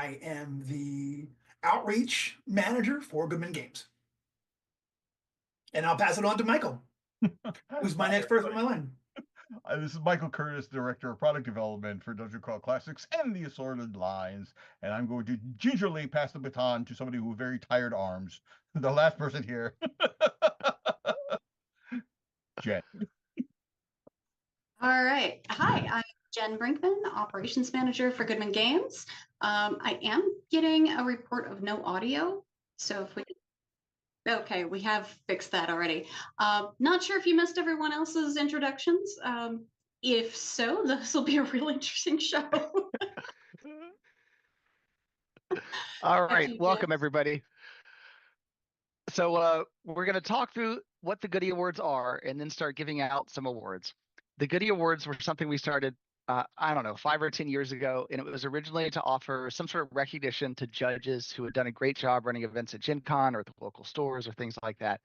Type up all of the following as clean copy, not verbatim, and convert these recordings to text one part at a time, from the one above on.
I am the outreach manager for Goodman Games. And I'll pass it on to Michael, who's my next person in my line. This is Michael Curtis, Director of Product Development for Dungeon Crawl Classics and the Assorted Lines, and I'm going to gingerly pass the baton to somebody with very tired arms. The last person here. Jen. All right. Hi, I'm Jen Brinkman, Operations Manager for Goodman Games. I am getting a report of no audio. So if we okay, we have fixed that already. Not sure if you missed everyone else's introductions. If so, this will be a real interesting show. All right, welcome everybody. So we're going to talk through what the Goodie Awards are and then start giving out some awards. The Goodie Awards were something we started, I don't know, 5 or 10 years ago, and it was originally to offer some sort of recognition to judges who had done a great job running events at Gen Con or at the local stores or things like that.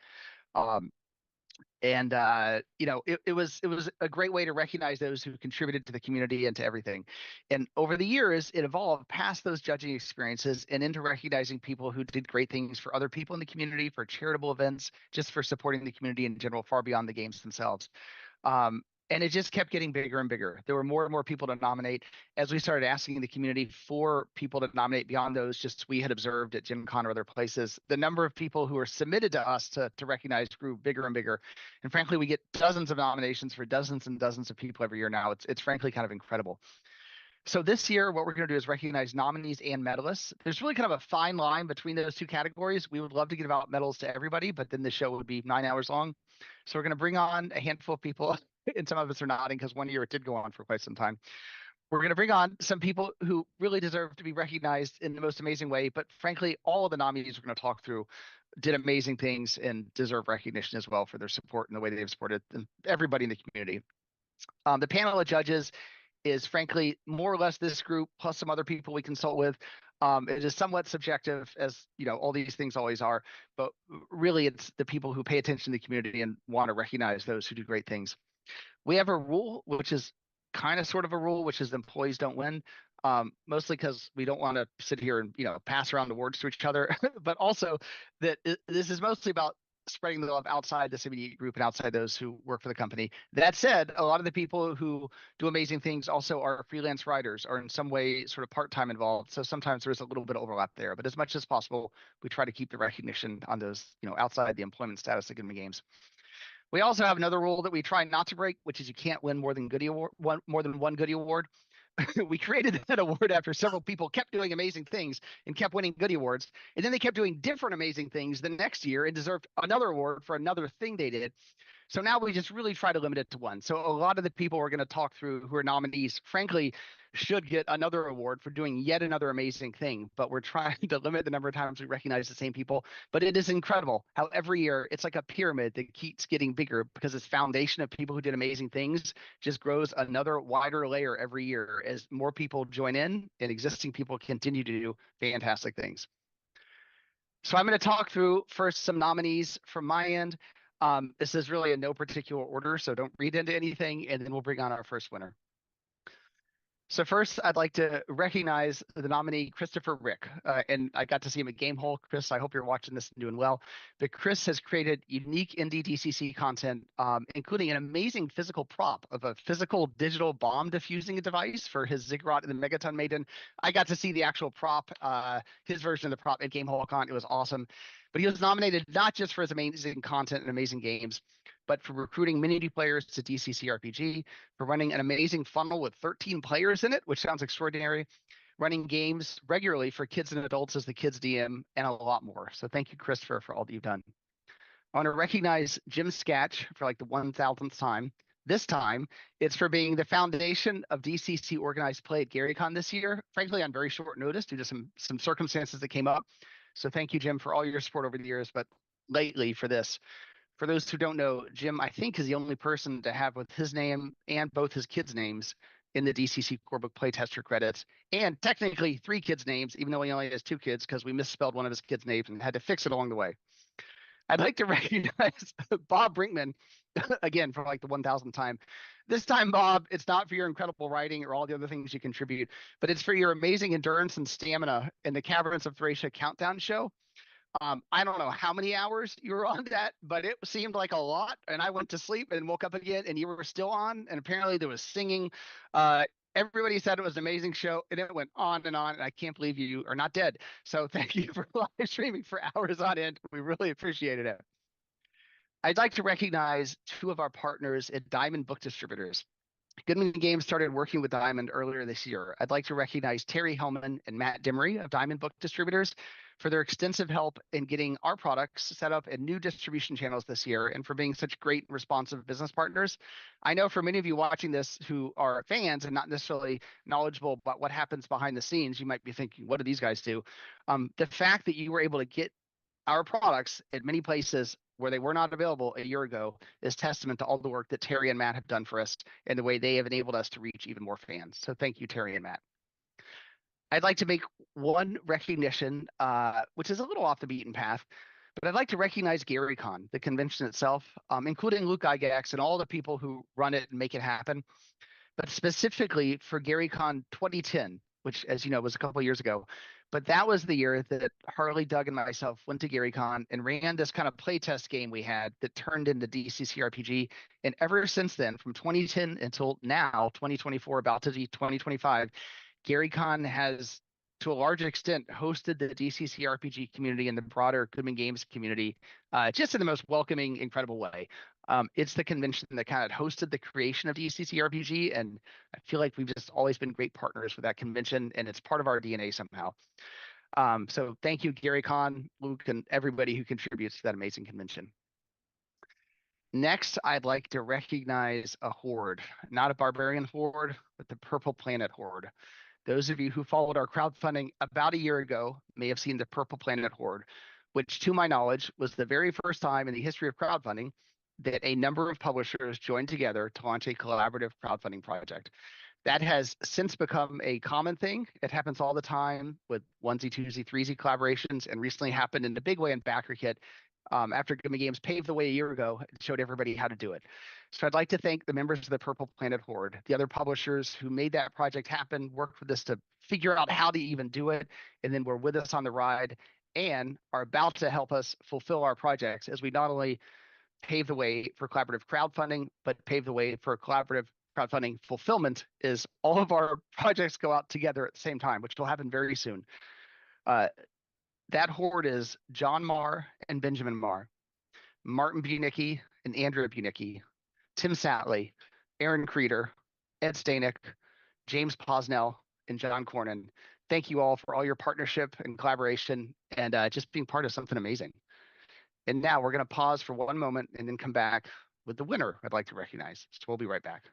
It was a great way to recognize those who contributed to the community and to everything. And over the years, it evolved past those judging experiences and into recognizing people who did great things for other people in the community, for charitable events, just for supporting the community in general, far beyond the games themselves. And it just kept getting bigger and bigger. There were more and more people to nominate. As we started asking the community for people to nominate beyond those just we had observed at Gen Con or other places, the number of people who were submitted to us to recognize grew bigger and bigger. And frankly, we get dozens of nominations for dozens and dozens of people every year now. It's frankly kind of incredible. So this year, what we're going to do is recognize nominees and medalists. There's really kind of a fine line between those two categories. We would love to give out medals to everybody, but then the show would be 9 hours long. So we're going to bring on a handful of people, and some of us are nodding because one year it did go on for quite some time. We're going to bring on some people who really deserve to be recognized in the most amazing way. But frankly, all of the nominees we're going to talk through did amazing things and deserve recognition as well for their support and the way they've supported everybody in the community. The panel of judges is frankly more or less this group plus some other people we consult with. It is somewhat subjective, as you know, all these things always are, but really it's the people who pay attention to the community and want to recognize those who do great things. We have a rule, which is kind of sort of a rule, which is employees don't win, mostly because we don't want to sit here and, pass around awards to each other, but also that this is mostly about spreading the love outside this immediate group and outside those who work for the company. That said, a lot of the people who do amazing things also are freelance writers or in some way sort of part-time involved. So sometimes there's a little bit of overlap there, but as much as possible, we try to keep the recognition on those, outside the employment status of Goodman Games. We also have another rule that we try not to break, which is you can't win more than one Goodie Award. We created that award after several people kept doing amazing things and kept winning Goodie Awards. And then they kept doing different amazing things the next year and deserved another award for another thing they did. So now we just really try to limit it to one. So a lot of the people we're going to talk through who are nominees, frankly, should get another award for doing yet another amazing thing. But we're trying to limit the number of times we recognize the same people. But it is incredible how every year it's like a pyramid that keeps getting bigger because this foundation of people who did amazing things just grows another wider layer every year as more people join in and existing people continue to do fantastic things. So I'm going to talk through first some nominees from my end. This is really in no particular order, so don't read into anything, and then we'll bring on our first winner. So first, I'd like to recognize the nominee, Christopher Rick. And I got to see him at Gamehole. Chris, I hope you're watching this and doing well. But Chris has created unique indie DCC content, including an amazing physical prop of a physical digital bomb diffusing device for his Ziggurat and the Megaton Maiden. I got to see the actual prop, his version of the prop at Gamehole Con. It was awesome. But he was nominated not just for his amazing content and amazing games, but for recruiting mini players to DCCRPG, for running an amazing funnel with 13 players in it, which sounds extraordinary, running games regularly for kids and adults as the kids DM, and a lot more. So thank you, Christopher, for all that you've done. I want to recognize Jim Sketch for like the 1,000th time. This time, it's for being the foundation of DCC organized play at GaryCon this year, frankly, on very short notice due to some circumstances that came up. So thank you, Jim, for all your support over the years, but lately for this. For those who don't know, Jim, I think, is the only person to have with his name and both his kids' names in the DCC Core Book Playtester credits, and technically 3 kids' names, even though he only has 2 kids because we misspelled one of his kids' names and had to fix it along the way. I'd like to recognize Bob Brinkman again for like the 1000th time. This time, Bob, it's not for your incredible writing or all the other things you contribute, but it's for your amazing endurance and stamina in the Caverns of Thracia countdown show. I don't know how many hours you were on that, but it seemed like a lot. And I went to sleep and woke up again, and you were still on. And apparently there was singing. Everybody said it was an amazing show, and it went on. And I can't believe you are not dead. So thank you for live streaming for hours on end. We really appreciated it. I'd like to recognize two of our partners at Diamond Book Distributors. Goodman Games started working with Diamond earlier this year. I'd like to recognize Terry Hellman and Matt Dimery of Diamond Book Distributors for their extensive help in getting our products set up in new distribution channels this year and for being such great and responsive business partners. I know for many of you watching this who are fans and not necessarily knowledgeable about what happens behind the scenes, you might be thinking, what do these guys do? The fact that you were able to get our products at many places where they were not available a year ago is testament to all the work that Terry and Matt have done for us and the way they have enabled us to reach even more fans. So thank you, Terry and Matt. I'd like to make one recognition, which is a little off the beaten path, but I'd like to recognize GaryCon, the convention itself, including Luke Gygax and all the people who run it and make it happen, but specifically for GaryCon 2010, which, as you know, was a couple of years ago. But that was the year that Harley, Doug, and myself went to GaryCon and ran this kind of playtest game we had that turned into DCCRPG. And ever since then, from 2010 until now, 2024, about to be 2025, GaryCon has, to a large extent, hosted the DCCRPG community and the broader Goodman Games community just in the most welcoming, incredible way. It's the convention that kind of hosted the creation of DCCRPG, and I feel like we've just always been great partners with that convention, and it's part of our DNA somehow. So thank you, GaryCon, Luke, and everybody who contributes to that amazing convention. Next, I'd like to recognize a horde, not a barbarian horde, but the Purple Planet Horde. Those of you who followed our crowdfunding about a year ago may have seen the Purple Planet Horde, which to my knowledge was the very first time in the history of crowdfunding that a number of publishers joined together to launch a collaborative crowdfunding project. That has since become a common thing. It happens all the time with onesie, twosie, threesie collaborations, and recently happened in a big way in BackerKit after Goodman Games paved the way a year ago and showed everybody how to do it. So I'd like to thank the members of the Purple Planet Horde, the other publishers who made that project happen, worked with us to figure out how to even do it, and then were with us on the ride and are about to help us fulfill our projects as we not only pave the way for collaborative crowdfunding, but pave the way for collaborative crowdfunding fulfillment is all of our projects go out together at the same time, which will happen very soon. That horde is John Marr and Benjamin Marr, Martin Bunicki and Andrea Bunicki, Tim Satley, Aaron Creeder, Ed Stanek, James Posnell, and John Cornyn. Thank you all for all your partnership and collaboration and just being part of something amazing. And now we're going to pause for one moment and then come back with the winner I'd like to recognize. So we'll be right back.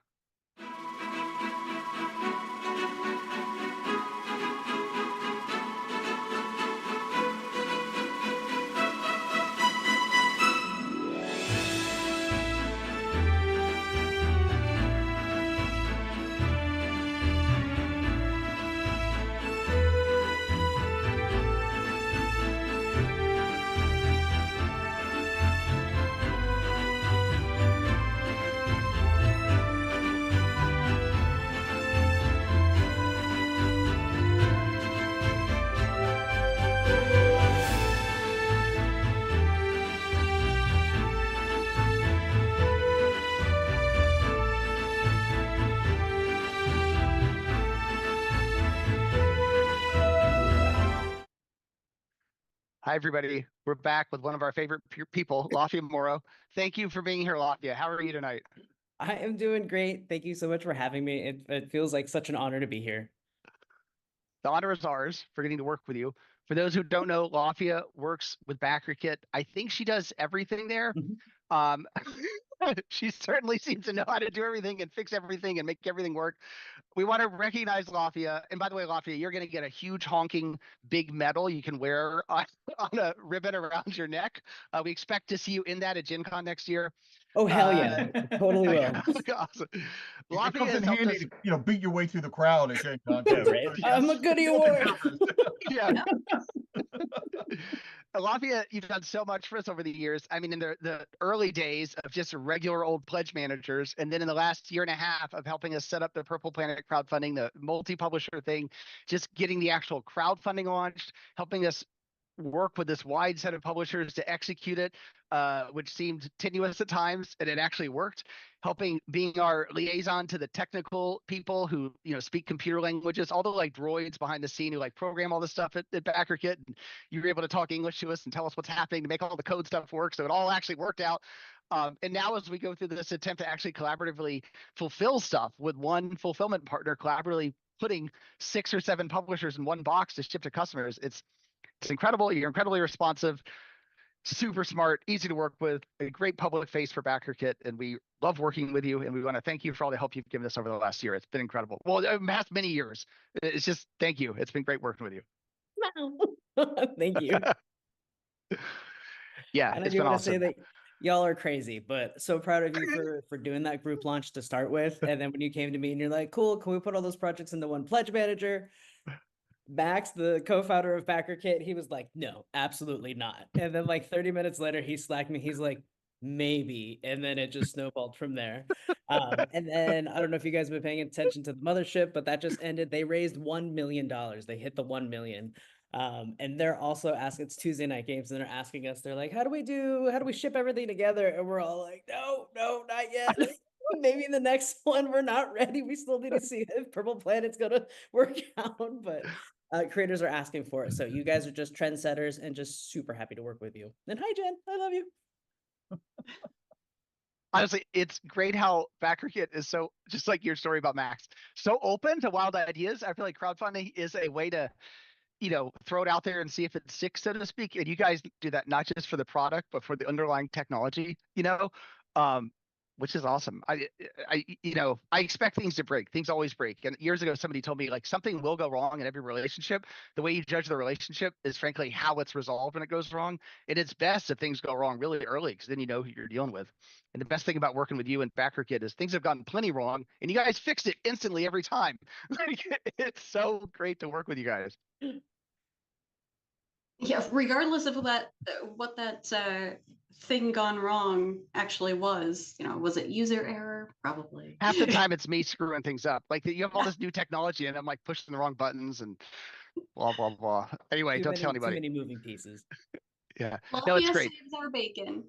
Hi, everybody. We're back with one of our favorite people, Lafia Morrow. Thank you for being here, Lafia. How are you tonight? I am doing great. Thank you so much for having me. It feels like such an honor to be here. The honor is ours for getting to work with you. For those who don't know, Lafia works with BackerKit. I think she does everything there. She certainly seems to know how to do everything and fix everything and make everything work. We want to recognize Lafia. And by the way, Lafia, you're going to get a huge honking big medal you can wear on a ribbon around your neck. We expect to see you in that at Gen Con next year. Oh, hell yeah. Totally will. Awesome. It comes in handy to, you know, beat your way through the crowd at Gen Con. Yeah, right. I'm a Goodie Award. Yeah. Lafia, you've done so much for us over the years. I mean, in the early days of just regular old pledge managers, and then in the last year and a half of helping us set up the Purple Planet crowdfunding, the multi-publisher thing, just getting the actual crowdfunding launched, helping us work with this wide set of publishers to execute it, which seemed tenuous at times, and it actually worked. Helping being our liaison to the technical people who speak computer languages, all the like droids behind the scene who like program all this stuff at BackerKit, and you were able to talk English to us and tell us what's happening to make all the code stuff work. So it all actually worked out. And now as we go through this attempt to actually collaboratively fulfill stuff with one fulfillment partner, collaboratively putting 6 or 7 publishers in one box to ship to customers, it's incredible. You're incredibly responsive, super smart, easy to work with, a great public face for BackerKit, and we love working with you. And we want to thank you for all the help you've given us over the last year. It's been incredible. Well, past many years. It's just thank you. It's been great working with you. Thank you. Yeah, And I it's do been want to say awesome. that y'all are crazy, but so proud of you for doing that group launch to start with. And then when you came to me and you're like, cool, can we put all those projects into one pledge manager? Max, the co-founder of BackerKit, he was like, no, absolutely not. And then like 30 minutes later, he slacked me. He's like, maybe. And then it just snowballed from there. And then I don't know if you guys have been paying attention to the mothership, but that just ended. They raised $1 million. They hit the 1 million. And they're also asking, it's Tuesday Night Games, and they're asking us, they're like, how do we ship everything together? And we're all like, no, not yet. Maybe the next one, we're not ready. We still need to see if Purple Planet's gonna work out, but creators are asking for it. So you guys are just trendsetters and just super happy to work with you. And hi, Jen, I love you. Honestly, it's great how BackerKit is so, just like your story about Max, so open to wild ideas. I feel like crowdfunding is a way to throw it out there and see if it sticks, so to speak. And you guys do that not just for the product, but for the underlying technology, which is awesome. I expect things to break. Things always break. And years ago, somebody told me like something will go wrong in every relationship. The way you judge the relationship is frankly how it's resolved when it goes wrong. And it's best if things go wrong really early, because then you know who you're dealing with. And the best thing about working with you and BackerKit is things have gotten plenty wrong, and you guys fixed it instantly every time. It's so great to work with you guys. Yeah, regardless of what that thing gone wrong actually was, was it user error? Probably. Half the time it's me screwing things up. Like you have all this new technology and I'm like pushing the wrong buttons and blah, blah, blah. Anyway, don't tell anybody. Too many moving pieces. Yeah. Well, No, it's great. saves our bacon.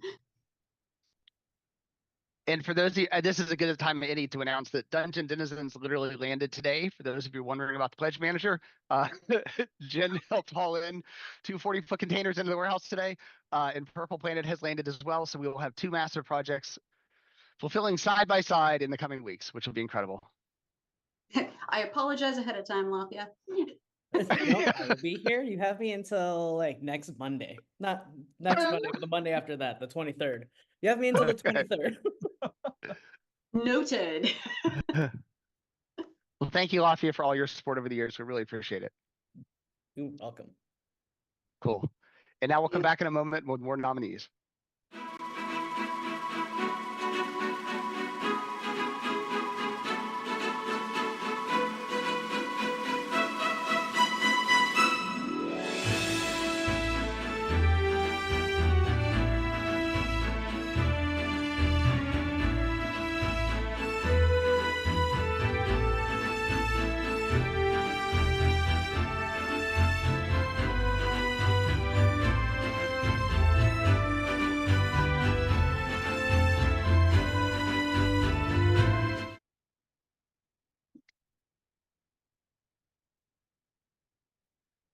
And for those of you, this is a good time as any to announce that Dungeon Denizens literally landed today. For those of you wondering about the pledge manager, Jen helped haul in 2 40-foot containers into the warehouse today, and Purple Planet has landed as well. So we will have 2 massive projects fulfilling side by side in the coming weeks, which will be incredible. I apologize ahead of time, Lafia. No, I will be here. You have me until like next Monday. Not next Monday, but the Monday after that, the 23rd. You have me until the 23rd. Noted. Well, thank you, Lafia, for all your support over the years. We really appreciate it. You're welcome. Cool. And now we'll come back in a moment with more nominees.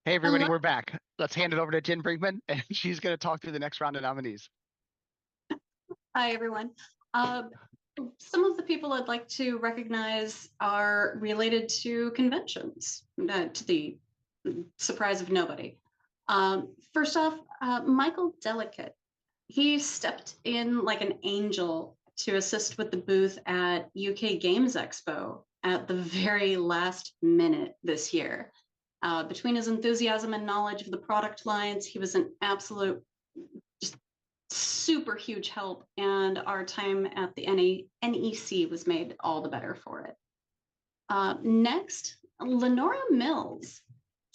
Hey, everybody, Hello. we're back. Let's hand it over to Jen Brinkman, and she's going to talk through the next round of nominees. Hi, everyone. Some of the people I'd like to recognize are related to conventions, to the surprise of nobody. First off, Michael Delicate. He stepped in like an angel to assist with the booth at UK Games Expo at the very last minute this year. Between his enthusiasm and knowledge of the product lines, he was an absolute just super huge help, and our time at the NEC was made all the better for it. Next, Lenora Mills.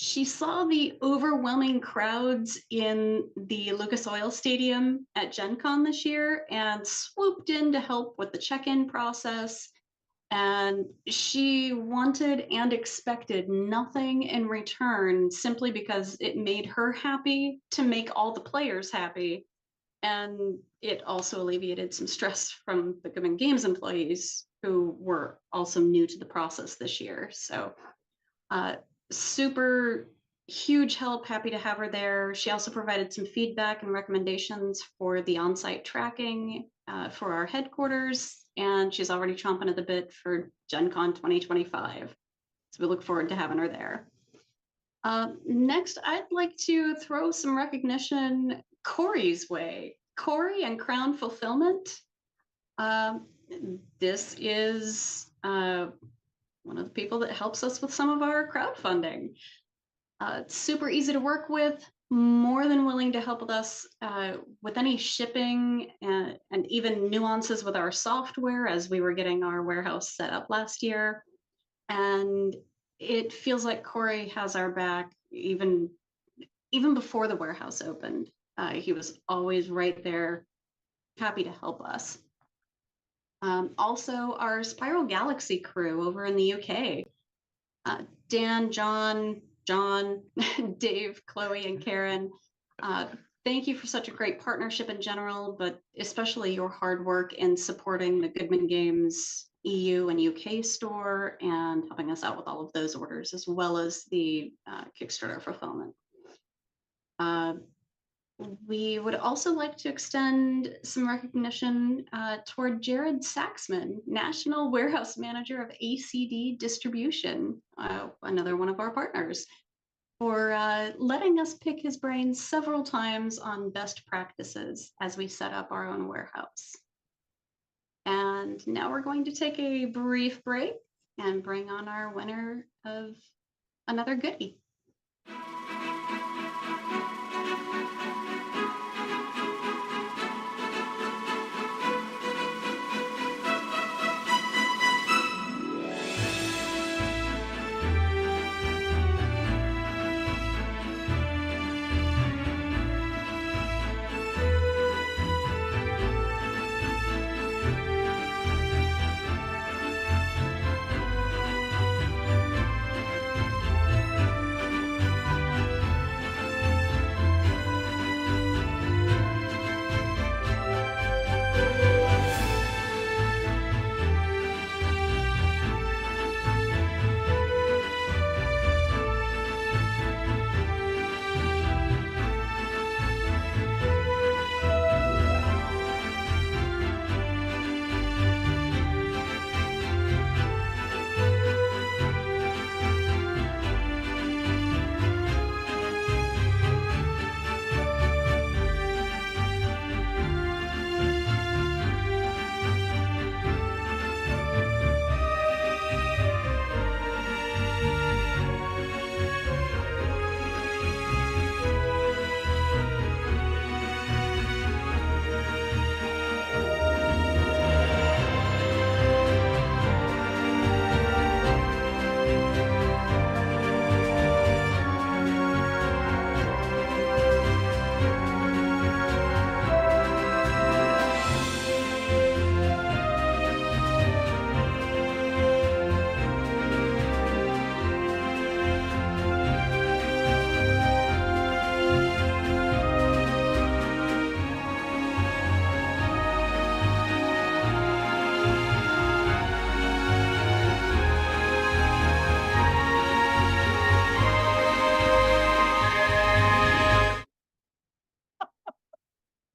She saw the overwhelming crowds in the Lucas Oil Stadium at Gen Con this year and swooped in to help with the check-in process. And she wanted and expected nothing in return simply because it made her happy to make all the players happy. And it also alleviated some stress from the Goodman Games employees who were also new to the process this year. So super huge help, happy to have her there. She also provided some feedback and recommendations for the on-site tracking for our headquarters, and she's already chomping at the bit for Gen Con 2025. So we look forward to having her there. Next, I'd like to throw some recognition Corey's way. Corey and Crown Fulfillment. This is one of the people that helps us with some of our crowdfunding. It's super easy to work with, more than willing to help with us with any shipping and even nuances with our software as we were getting our warehouse set up last year. And it feels like Corey has our back even before the warehouse opened. He was always right there, happy to help us. Also, our Spiral Galaxy crew over in the UK. Dan, John, Dave, Chloe, and Karen. Thank you for such a great partnership in general, but especially your hard work in supporting the Goodman Games EU and UK store and helping us out with all of those orders, as well as the Kickstarter fulfillment. We would also like to extend some recognition toward Jared Saxman, National Warehouse Manager of ACD Distribution, another one of our partners, for letting us pick his brain several times on best practices as we set up our own warehouse. And now we're going to take a brief break and bring on our winner of another goodie.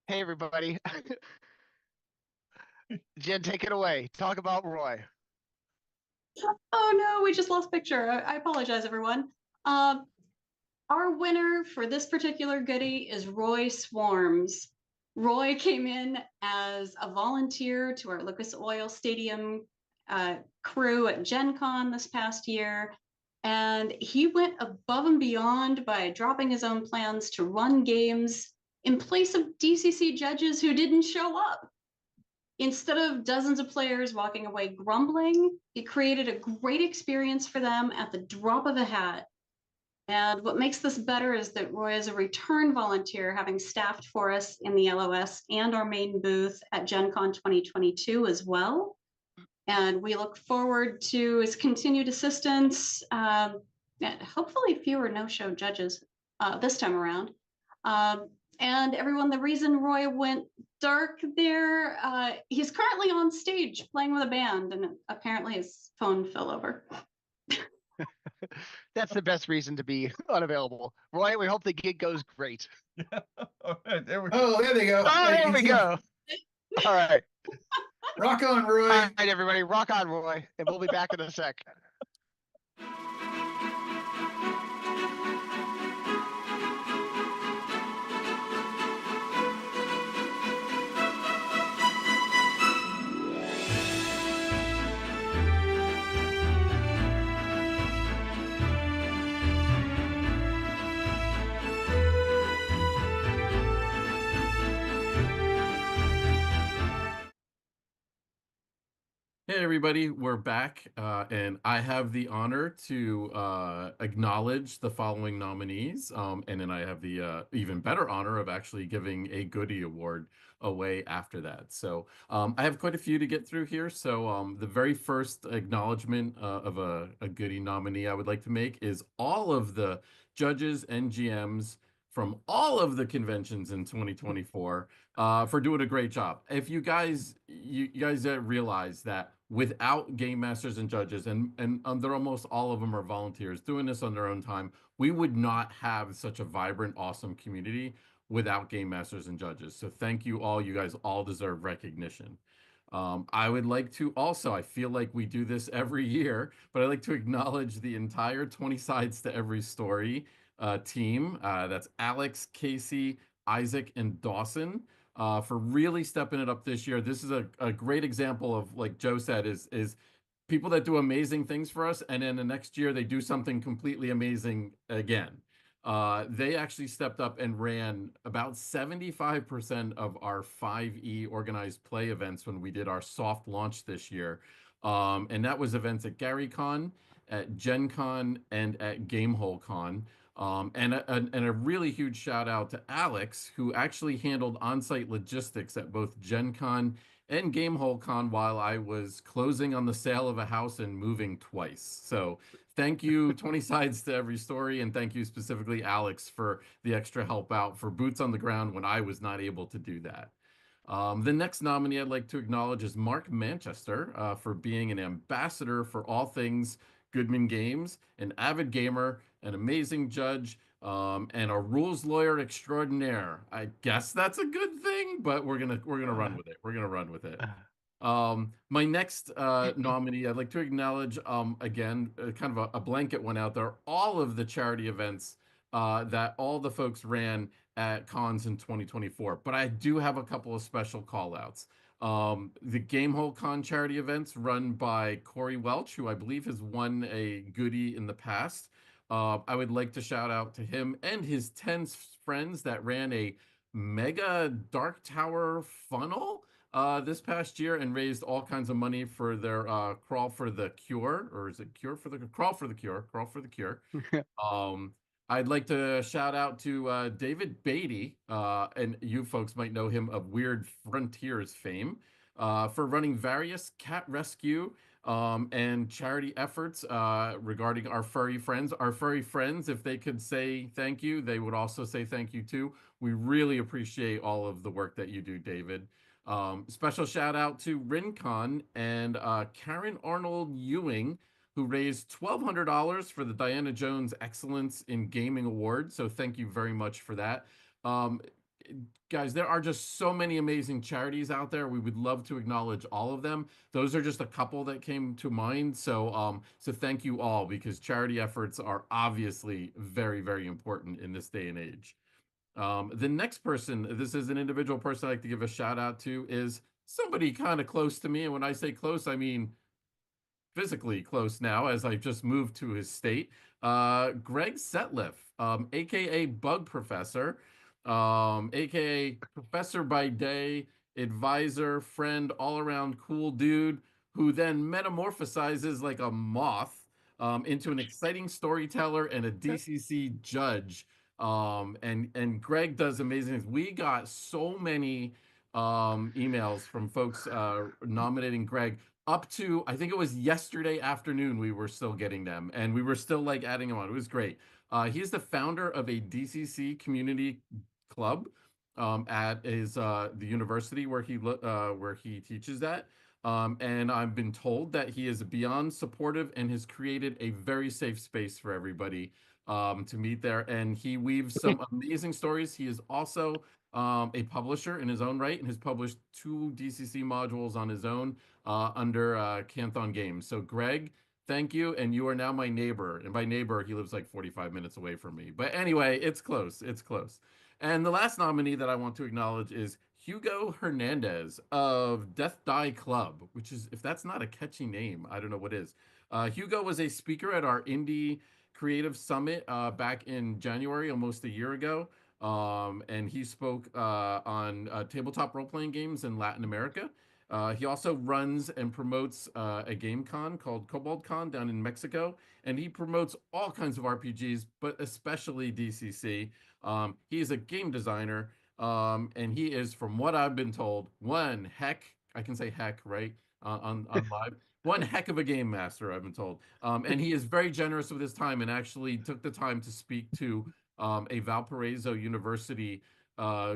Hey, everybody. Jen, take it away. Talk about Roy. Oh no, we just lost picture. I apologize, everyone. Our winner for this particular goodie is Roy Swarms. Roy came in as a volunteer to our Lucas Oil Stadium crew at Gen Con this past year. And he went above and beyond by dropping his own plans to run games in place of DCC judges who didn't show up. Instead of dozens of players walking away grumbling, he created a great experience for them at the drop of a hat. And what makes this better is that Roy is a return volunteer, having staffed for us in the LOS and our main booth at Gen Con 2022 as well. And we look forward to his continued assistance, and hopefully fewer no-show judges this time around. And everyone, the reason Roy went dark there, he's currently on stage playing with a band, and apparently his phone fell over. That's the best reason to be unavailable. Roy, we hope the gig goes great. All right, there we go. Oh, there they go. Oh, there we go. All right. Rock on, Roy. All right, everybody. Rock on, Roy. And we'll be back in a sec. Hey everybody, we're back, and I have the honor to acknowledge the following nominees, and then I have the even better honor of actually giving a Goodie Award away after that. So I have quite a few to get through here. So the very first acknowledgement of a Goodie nominee I would like to make is all of the judges and GMs from all of the conventions in 2024 for doing a great job. If you guys realize that without game masters and judges, and they're almost all of them are volunteers doing this on their own time, we would not have such a vibrant, awesome community without game masters and judges. So thank you all. You guys all deserve recognition. I would like to also, I feel like we do this every year, but I'd like to acknowledge the entire 20 Sides to Every Story team. That's Alex, Casey, Isaac, and Dawson. For really stepping it up this year. This is a great example of, like Joe said, is people that do amazing things for us, and then the next year they do something completely amazing again. They actually stepped up and ran about 75% of our 5E organized play events when we did our soft launch this year. And that was events at GaryCon, at Gen Con, and at Gamehole Con. And a really huge shout out to Alex, who actually handled on-site logistics at both Gen Con and Gamehole Con while I was closing on the sale of a house and moving twice. So thank you, 20 Sides to Every Story, and thank you specifically, Alex, for the extra help out for boots on the ground when I was not able to do that. The next nominee I'd like to acknowledge is Mark Manchester for being an ambassador for all things Goodman Games, an avid gamer, an amazing judge, and a rules lawyer extraordinaire. I guess that's a good thing, but we're gonna run with it. We're gonna run with it. My next nominee, I'd like to acknowledge again, kind of a blanket one out there. All of the charity events that all the folks ran at cons in 2024, but I do have a couple of special call outs. The Gamehole Con charity events run by Corey Welch, who I believe has won a goodie in the past. I would like to shout out to him and his 10 friends that ran a mega Dark Tower funnel this past year and raised all kinds of money for their Crawl for the Cure, or is it Crawl for the Cure. I'd like to shout out to David Beatty, and you folks might know him of Weird Frontiers fame, for running various cat rescue and charity efforts regarding our furry friends. Our furry friends, if they could say thank you, they would also say thank you too. We really appreciate all of the work that you do, David. Special shout out to Rincon and Karen Arnold Ewing, who raised $1,200 for the Diana Jones Excellence in Gaming Award. So thank you very much for that. Guys, there are just so many amazing charities out there. We would love to acknowledge all of them. Those are just a couple that came to mind. So thank you all, because charity efforts are obviously very, very important in this day and age. The next person, this is an individual person I'd like to give a shout out to, is somebody kind of close to me. And when I say close, I mean physically close now, as I've just moved to his state. Greg Setliff, aka Bug Professor, aka Professor by day, advisor, friend, all around cool dude, who then metamorphosizes like a moth into an exciting storyteller and a DCC judge. And Greg does amazing things. We got so many emails from folks nominating Greg. Up to, I think it was yesterday afternoon, we were still getting them, and we were still like adding them on. It was great. He's the founder of a DCC community club at his the university where he teaches at. And I've been told that he is beyond supportive and has created a very safe space for everybody to meet there. And he weaves some amazing stories. He is also a publisher in his own right and has published 2 DCC modules on his own under Canthon Games. So Greg, thank you. And you are now my neighbor. And by neighbor, he lives like 45 minutes away from me. But anyway, it's close. It's close. And the last nominee that I want to acknowledge is Hugo Hernandez of Death Die Club, which is, if that's not a catchy name, I don't know what is. Hugo was a speaker at our Indie Creative Summit back in January, almost a year ago. And he spoke on tabletop role-playing games in Latin America. He also runs and promotes a game con called Cobalt Con down in Mexico, and he promotes all kinds of RPGs, but especially DCC. He is a game designer, and he is, from what I've been told, I can say heck, right, on live, one heck of a game master, I've been told. And he is very generous with his time and actually took the time to speak to a Valparaiso University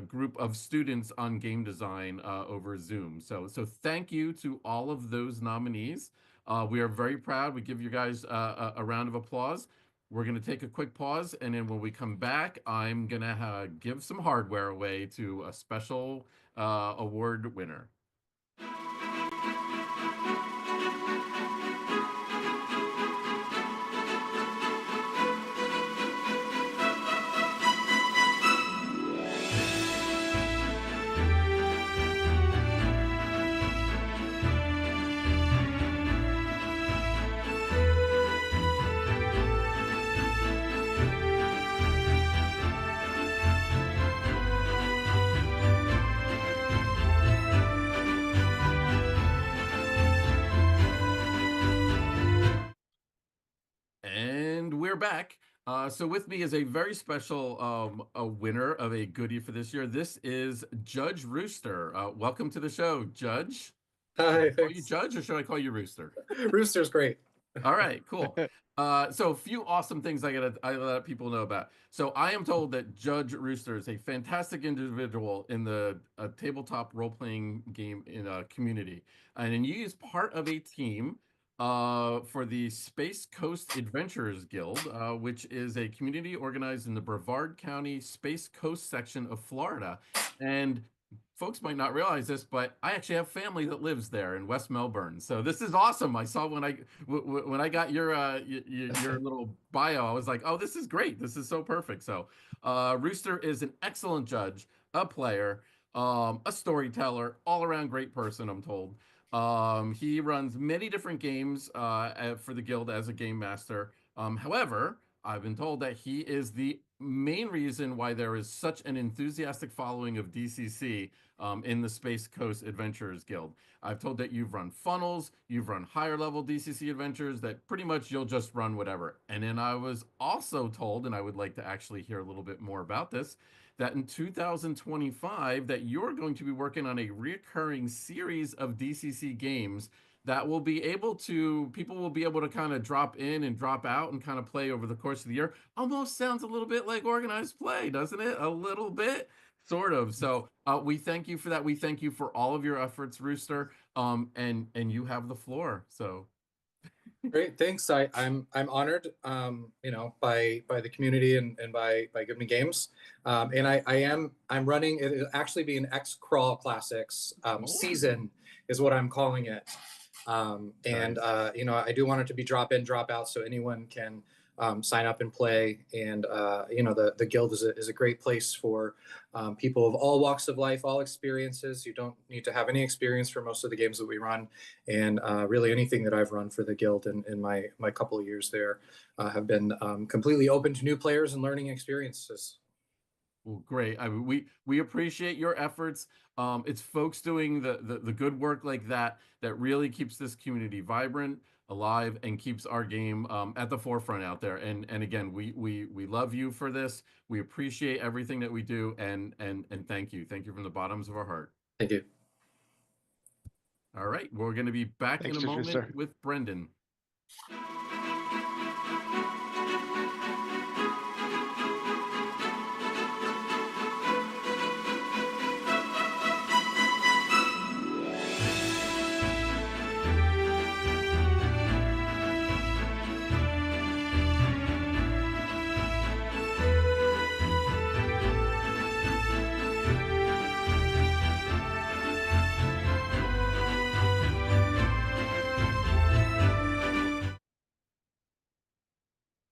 group of students on game design over Zoom. So thank you to all of those nominees. We are very proud. We give you guys a round of applause. We're going to take a quick pause, and then when we come back, I'm going to give some hardware away to a special award winner. And we're back. So with me is a very special a winner of a goodie for this year. This is Judge Rooster. Welcome to the show, Judge. Hi, Should I call you Judge or should I call you Rooster? Rooster's great. All right, cool. So a few awesome things I let people know about. So I am told that Judge Rooster is a fantastic individual in the tabletop role-playing game community. And he is part of a team for the Space Coast Adventurers Guild, which is a community organized in the Brevard County Space Coast section of Florida. And folks might not realize this, but I actually have family that lives there in West Melbourne. So this is awesome. I saw when I got your little bio, I was like, oh, this is great. This is so perfect. So Rooster is an excellent judge, a player, a storyteller, all around great person, I'm told. He runs many different games for the guild as a game master. However, I've been told that he is the main reason why there is such an enthusiastic following of DCC in the Space Coast Adventurers Guild. I've told that you've run funnels, you've run higher level DCC adventures, that pretty much you'll just run whatever. And then I was also told, and I would like to actually hear a little bit more about this, that in 2025 that you're going to be working on a recurring series of DCC games that will be able to, people will be able to kind of drop in and drop out and kind of play over the course of the year. Almost sounds a little bit like organized play, doesn't it? A little bit, sort of. So we thank you for that. We thank you for all of your efforts, Rooster. And you have the floor. So Great, thanks. I'm honored, by the community and by Goodman Games. And I'm running, it'll actually be an X-Crawl Classics season is what I'm calling it. I do want it to be drop in, drop out, so anyone can sign up and play. And the guild is a great place for people of all walks of life, all experiences. You don't need to have any experience for most of the games that we run, and really anything that I've run for the guild in my couple of years there have been completely open to new players and learning experiences. Well, great. I mean, we appreciate your efforts. It's folks doing the good work like that that really keeps this community vibrant. alive and keeps our game at the forefront out there. And again, we love you for this. We appreciate everything that we do, and thank you from the bottoms of our heart. Thank you. All right, we're going to be back Thanks, in a moment Rooster. with Brendan.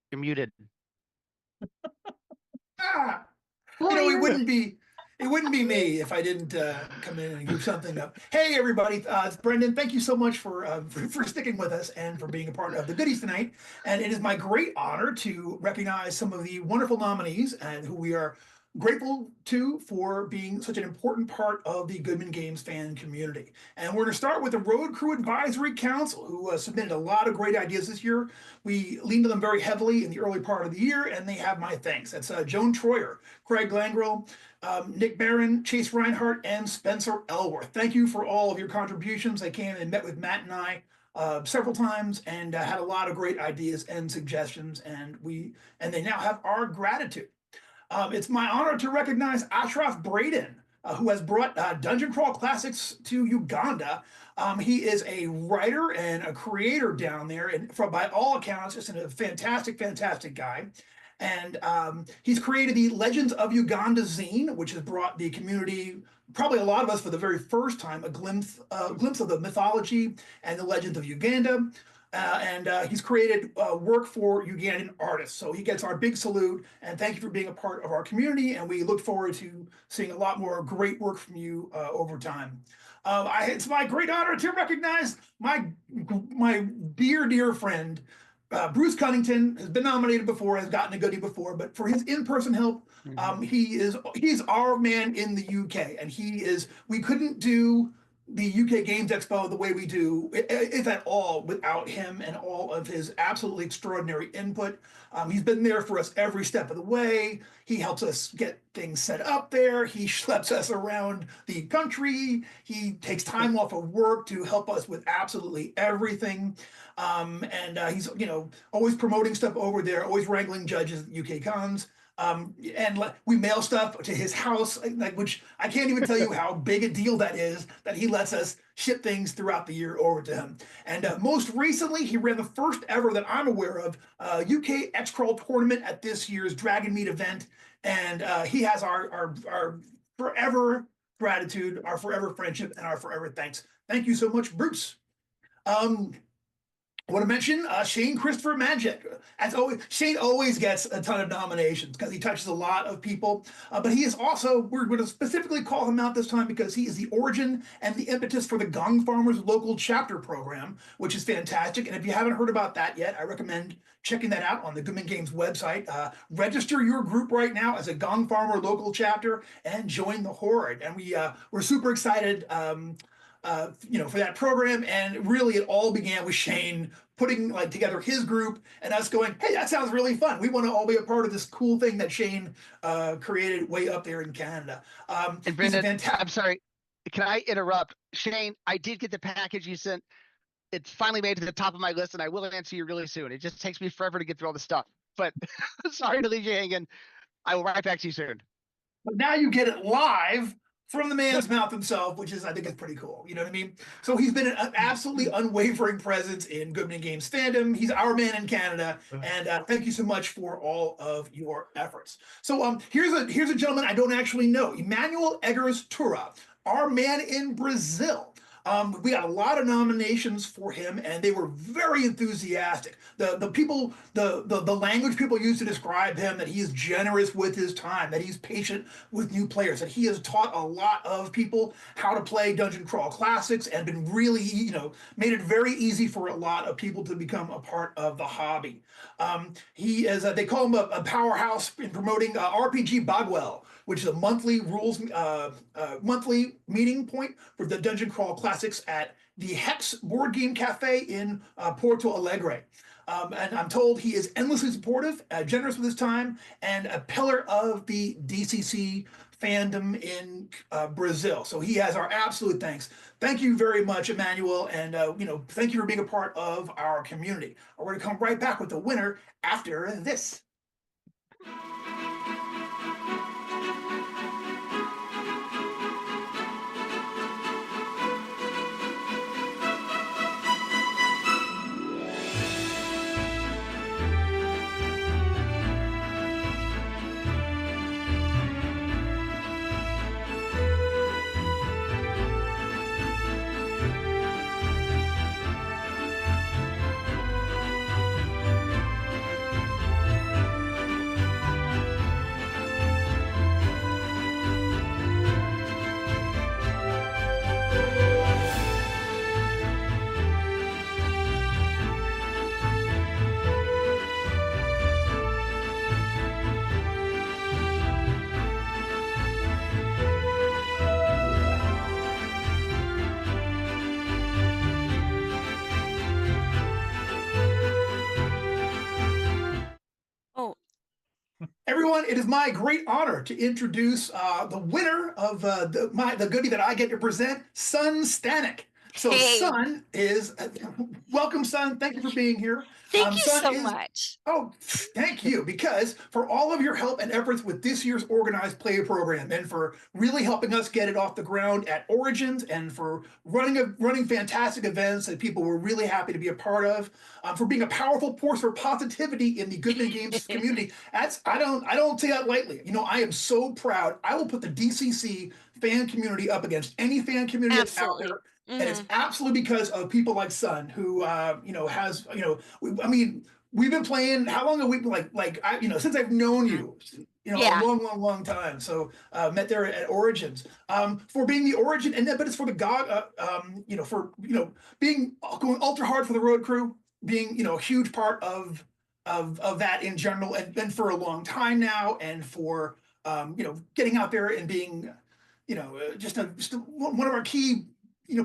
You're muted. Ah! Well, It wouldn't be me if I didn't come in and goof something up. Hey, everybody, it's Brendan. Thank you so much for sticking with us and for being a part of the goodies tonight. And it is my great honor to recognize some of the wonderful nominees and who we are grateful to for being such an important part of the Goodman Games fan community. And we're going to start with the Road Crew Advisory Council, who submitted a lot of great ideas this year. We leaned to them very heavily in the early part of the year, and they have my thanks. That's Joan Troyer, Craig Langrill, Nick Baran, Chase Reinhardt, and Spencer Elworth. Thank you for all of your contributions. I came and met with Matt and I several times and had a lot of great ideas and suggestions, and they now have our gratitude. It's my honor to recognize Ashraf Braden, who has brought Dungeon Crawl Classics to Uganda. He is a writer and a creator down there, and by all accounts, just a fantastic, fantastic guy. And he's created the Legends of Uganda zine, which has brought the community, probably a lot of us for the very first time, a glimpse of the mythology and the legends of Uganda. He's created work for Ugandan artists. So he gets our big salute, and thank you for being a part of our community. And we look forward to seeing a lot more great work from you over time. It's my great honor to recognize my dear friend, Bruce Cunnington. Has been nominated before, has gotten a goodie before, but for his in-person help, he's our man in the UK, and we couldn't do the UK Games Expo the way we do, if at all, without him and all of his absolutely extraordinary input. He's been there for us every step of the way. He helps us get things set up there. He schleps us around the country. He takes time off of work to help us with absolutely everything. He's always promoting stuff over there, always wrangling judges at UK cons. And we mail stuff to his house, which I can't even tell you how big a deal that is, that he lets us ship things throughout the year over to him. And most recently, he ran the first ever that I'm aware of UK X-Crawl tournament at this year's Dragon Meet event. And he has our forever gratitude, our forever friendship, and our forever thanks. Thank you so much, Bruce. I want to mention Shane Christopher Magic. As always, Shane always gets a ton of nominations because he touches a lot of people. But he is also, we're going to specifically call him out this time because he is the origin and the impetus for the Gong Farmers local chapter program, which is fantastic. And if you haven't heard about that yet, I recommend checking that out on the Goodman Games website. Register your group right now as a Gong Farmer local chapter and join the horde. And we're super excited for that program. And really it all began with Shane putting together his group and us going, hey, that sounds really fun. We want to all be a part of this cool thing that Shane created way up there in Canada. And Brendan, I'm sorry, can I interrupt? Shane, I did get the package you sent. It's finally made to the top of my list, and I will answer you really soon. It just takes me forever to get through all the stuff, but sorry to leave you hanging. I will write back to you soon. But now you get it live from the man's mouth himself, which is, I think, is pretty cool. You know what I mean? So he's been an absolutely unwavering presence in Goodman Games fandom. He's our man in Canada, and thank you so much for all of your efforts. So here's a gentleman I don't actually know, Emmanuel Eggers Tura, our man in Brazil. We got a lot of nominations for him, and they were very enthusiastic. The language people use to describe him, that he is generous with his time, that he's patient with new players, that he has taught a lot of people how to play Dungeon Crawl Classics and been really, made it very easy for a lot of people to become a part of the hobby. He is, they call him a powerhouse in promoting RPG Bagwell, which is a monthly rules, monthly meeting point for the Dungeon Crawl Classic Classics at the Hex Board Game Cafe in Porto Alegre. And I'm told he is endlessly supportive, generous with his time, and a pillar of the DCC fandom in Brazil. So he has our absolute thanks. Thank you very much, Emmanuel, and thank you for being a part of our community. We're going to come right back with the winner after this. Everyone, it is my great honor to introduce the winner of the goodie that I get to present, Xuan Stanek. So Xuan is, welcome Xuan, thank you for being here. Thank you so much. Oh, thank you, because for all of your help and efforts with this year's organized play program, and for really helping us get it off the ground at Origins, and for running fantastic events that people were really happy to be a part of, for being a powerful force for positivity in the Goodman Games community. I don't say that lightly. I am so proud. I will put the DCC fan community up against any fan community that's out there. And it's absolutely because of people like Xuan, who we've been playing. How long have we been since I've known you? A long time. So met there at Origins for being the origin, but it's for the being going ultra hard for the road crew, being a huge part of that in general, and for a long time now, and for getting out there and being just one of our key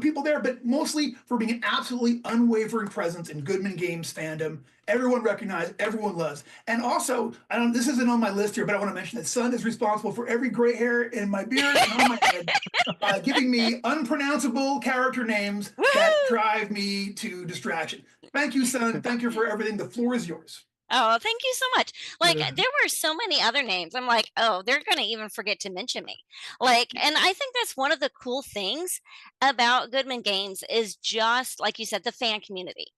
people there, but mostly for being an absolutely unwavering presence in Goodman Games fandom. Everyone recognized, everyone loves. And also, this isn't on my list here, but I want to mention that Xuan is responsible for every gray hair in my beard and on my head, giving me unpronounceable character names that drive me to distraction. Thank you, Xuan. Thank you for everything. The floor is yours. Oh, thank you so much. There were so many other names. I'm like, oh, they're going to even forget to mention me. And I think that's one of the cool things about Goodman Games is just, like you said, the fan community.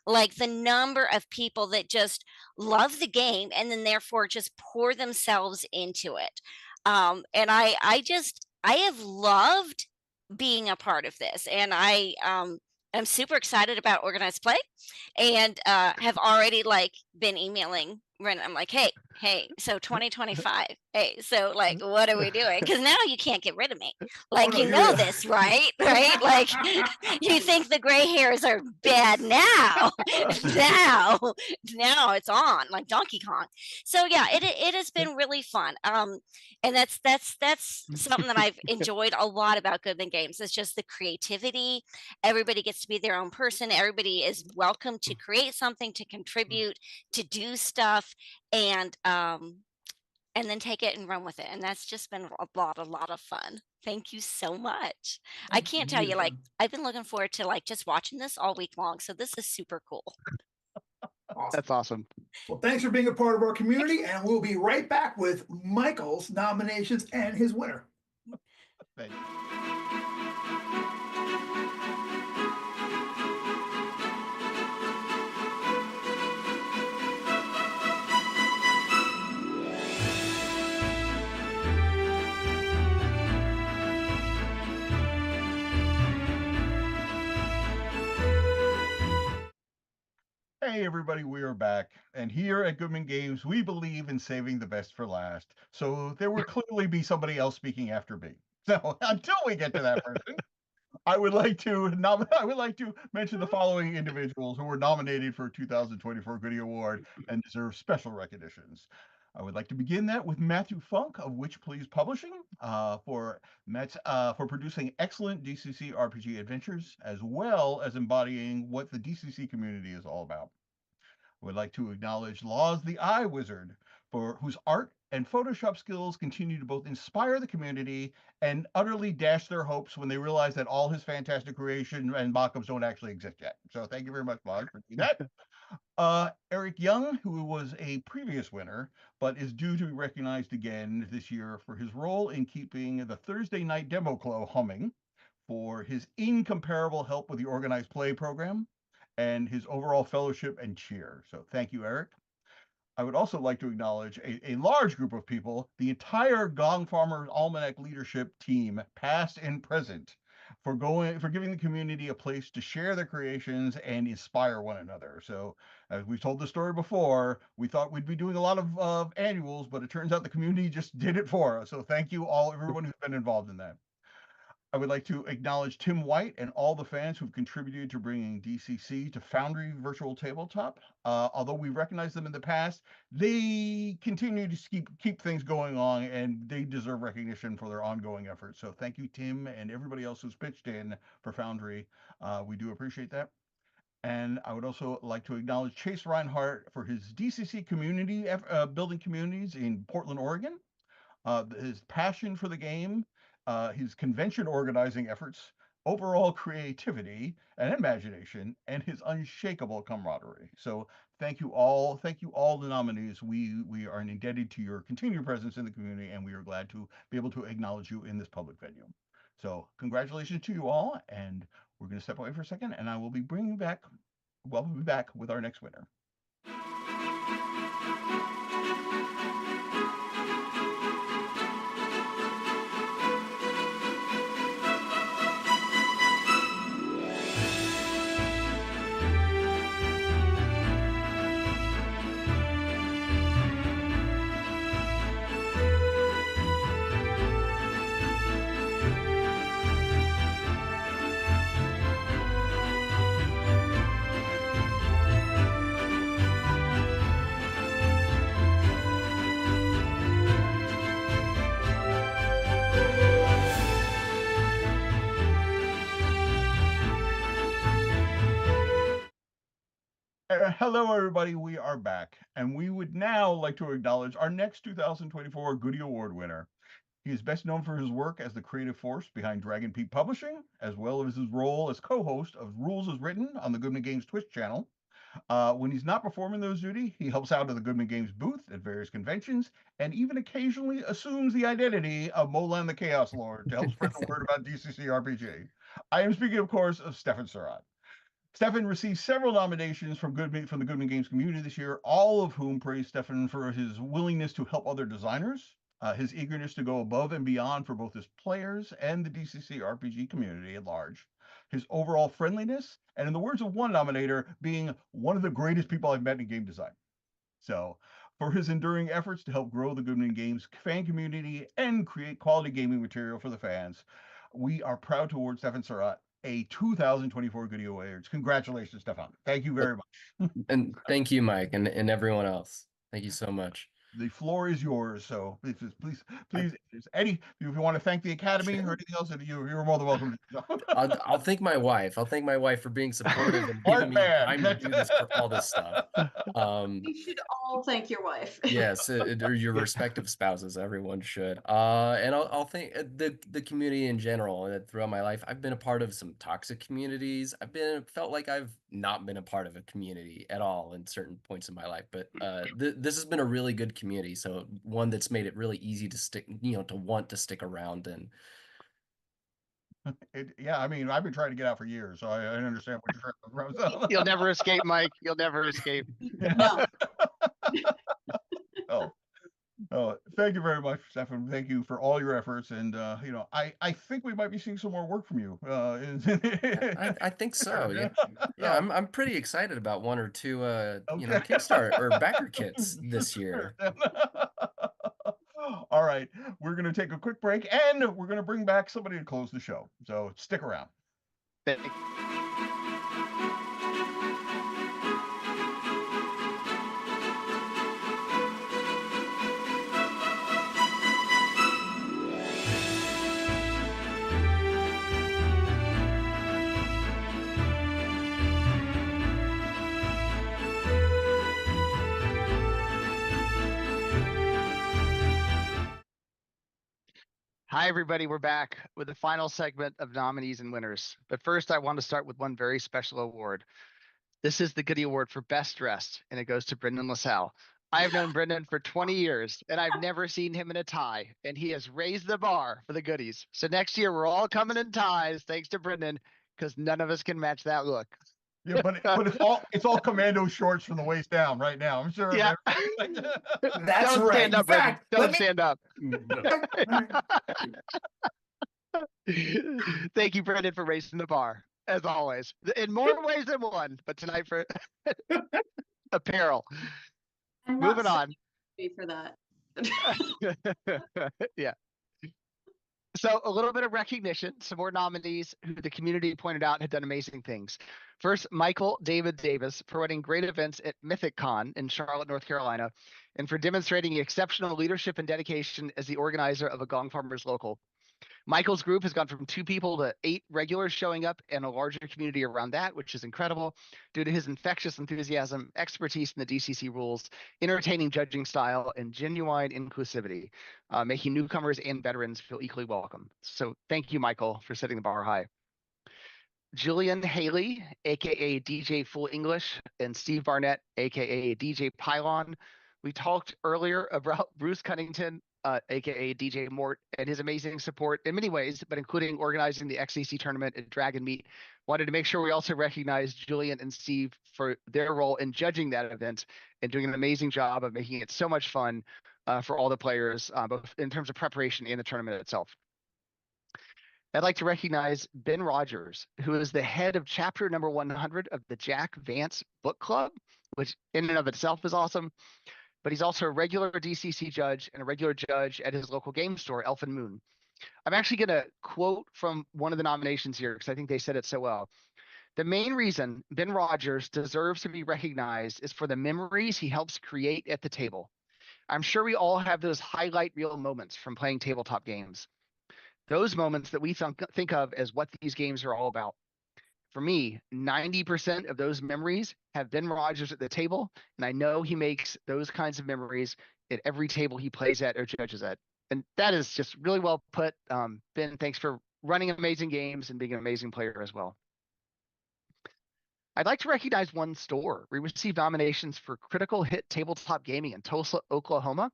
The number of people that just love the game and then therefore just pour themselves into it. And I have loved being a part of this. And I'm super excited about organized play, and have already been emailing Ren. I'm like, hey, so 2025. Hey, so what are we doing? Because now you can't get rid of me. This, right? Right? You think the gray hairs are bad now. now it's on like Donkey Kong. So yeah, it has been really fun. And that's something that I've enjoyed a lot about Goodman Games. It's just the creativity. Everybody gets to be their own person. Everybody is welcome to create something, to contribute, to do stuff, and then take it and run with it. And that's just been a lot of fun. Thank you so much. I can't tell you, I've been looking forward to just watching this all week long. So this is super cool. Awesome. That's awesome. Well, thanks for being a part of our community, and we'll be right back with Michael's nominations and his winner. Thank you. Hey everybody, we are back, and here at Goodman Games, we believe in saving the best for last. So there will clearly be somebody else speaking after me. So until we get to that person, I would like to mention the following individuals who were nominated for 2024 Goodie Award and deserve special recognitions. I would like to begin that with Matthew Funk of Which Please Publishing for producing excellent DCC RPG adventures, as well as embodying what the DCC community is all about. I would like to acknowledge Laws the Eye Wizard, for whose art and Photoshop skills continue to both inspire the community and utterly dash their hopes when they realize that all his fantastic creation and mock-ups don't actually exist yet. So thank you very much, Laws, for doing that. Eric Young, who was a previous winner, but is due to be recognized again this year for his role in keeping the Thursday night demo club humming, for his incomparable help with the organized play program, and his overall fellowship and cheer. So thank you, Eric. I would also like to acknowledge a large group of people, the entire Gong Farmers Almanac leadership team, past and present, for giving the community a place to share their creations and inspire one another. So as we've told the story before, we thought we'd be doing a lot of annuals, but it turns out the community just did it for us. So thank you all, everyone who's been involved in that. I would like to acknowledge Tim White and all the fans who've contributed to bringing DCC to Foundry Virtual Tabletop. Although we recognized them in the past, they continue to keep things going on, and they deserve recognition for their ongoing efforts. So thank you, Tim, and everybody else who's pitched in for Foundry. We do appreciate that. And I would also like to acknowledge Chase Reinhardt for his DCC community building communities in Portland, Oregon, his passion for the game, his convention organizing efforts, overall creativity and imagination, and his unshakable camaraderie. So thank you all the nominees. We are indebted to your continued presence in the community, and we are glad to be able to acknowledge you in this public venue. So congratulations to you all, and we're going to step away for a second, and I will be we'll be back with our next winner. Hello, everybody. We are back, and we would now like to acknowledge our next 2024 Goodie Award winner. He is best known for his work as the creative force behind Dragon Peak Publishing, as well as his role as co-host of Rules as Written on the Goodman Games Twitch channel. When he's not performing those duties, he helps out at the Goodman Games booth at various conventions, and even occasionally assumes the identity of Molan the Chaos Lord to help spread the word about DCC RPG. I am speaking, of course, of Stefan Surratt. Stefan received several nominations from the Goodman Games community this year, all of whom praised Stefan for his willingness to help other designers, his eagerness to go above and beyond for both his players and the DCC RPG community at large, his overall friendliness, and in the words of one nominator, being one of the greatest people I've met in game design. So, for his enduring efforts to help grow the Goodman Games fan community and create quality gaming material for the fans, we are proud to award Stefan Surratt a 2024 Goodie Awards. Congratulations, Stefan. Thank you very much. And thank you, Mike, and everyone else. Thank you so much. The floor is yours. So please, Eddie, if you want to thank the Academy or anything else, you're more than welcome. I'll thank my wife. I'll thank my wife for being supportive and giving me time to do all this stuff. You should all thank your wife. Yes, or your respective spouses. Everyone should. And I'll thank the community in general. Throughout my life, I've been a part of some toxic communities. Felt like I've not been a part of a community at all in certain points in my life. But this has been a really good community, so one that's made it really easy to stick, to want to stick around. And yeah, I mean, I've been trying to get out for years, so I understand what you're trying to. You'll never escape, Mike. You'll never escape. No. Oh, thank you very much, Stefan. Thank you for all your efforts, and I think we might be seeing some more work from you. I think so. Yeah, I'm pretty excited about one or two Kickstarter or backer kits this year. All right, we're going to take a quick break, and we're going to bring back somebody to close the show. So stick around. Hi, everybody. We're back with the final segment of nominees and winners. But first, I want to start with one very special award. This is the Goodie Award for Best Dressed, and it goes to Brendan LaSalle. I have known Brendan for 20 years, and I've never seen him in a tie, and he has raised the bar for the goodies. So next year, we're all coming in ties, thanks to Brendan, because none of us can match that look. Yeah, but it's all commando shorts from the waist down right now. I'm sure. Yeah. That's Don't right. stand In up, Brendan. fact, Don't stand up. No. Thank you, Brendan, for raising the bar, as always, in more ways than one. But tonight for apparel. I'm not Moving so on. happy for that. Yeah. So a little bit of recognition, some more nominees who the community pointed out had done amazing things. First, Michael David Davis for running great events at Mythic Con in Charlotte, North Carolina, and for demonstrating exceptional leadership and dedication as the organizer of a Gong Farmers Local. Michael's group has gone from 2 people to 8 regulars showing up and a larger community around that, which is incredible due to his infectious enthusiasm, expertise in the DCC rules, entertaining judging style, and genuine inclusivity, making newcomers and veterans feel equally welcome. So thank you, Michael, for setting the bar high. Jillian Haley, aka DJ Full English, and Steve Barnett, aka DJ Pylon. We talked earlier about Bruce Cunnington, aka DJ Mort, and his amazing support in many ways, but including organizing the XCC tournament at Dragon Meet. Wanted to make sure we also recognize Julian and Steve for their role in judging that event and doing an amazing job of making it so much fun for all the players, both in terms of preparation and the tournament itself. I'd like to recognize Ben Rogers, who is the head of chapter number 100 of the Jack Vance Book Club, which in and of itself is awesome. But he's also a regular DCC judge and a regular judge at his local game store, Elfin Moon. I'm actually going to quote from one of the nominations here because I think they said it so well. The main reason Ben Rogers deserves to be recognized is for the memories he helps create at the table. I'm sure we all have those highlight reel moments from playing tabletop games. Those moments that we think of as what these games are all about. For me, 90% of those memories have Ben Rogers at the table, and I know he makes those kinds of memories at every table he plays at or judges at. And that is just really well put. Ben, thanks for running amazing games and being an amazing player as well. I'd like to recognize one store. We received nominations for Critical Hit Tabletop Gaming in Tulsa, Oklahoma,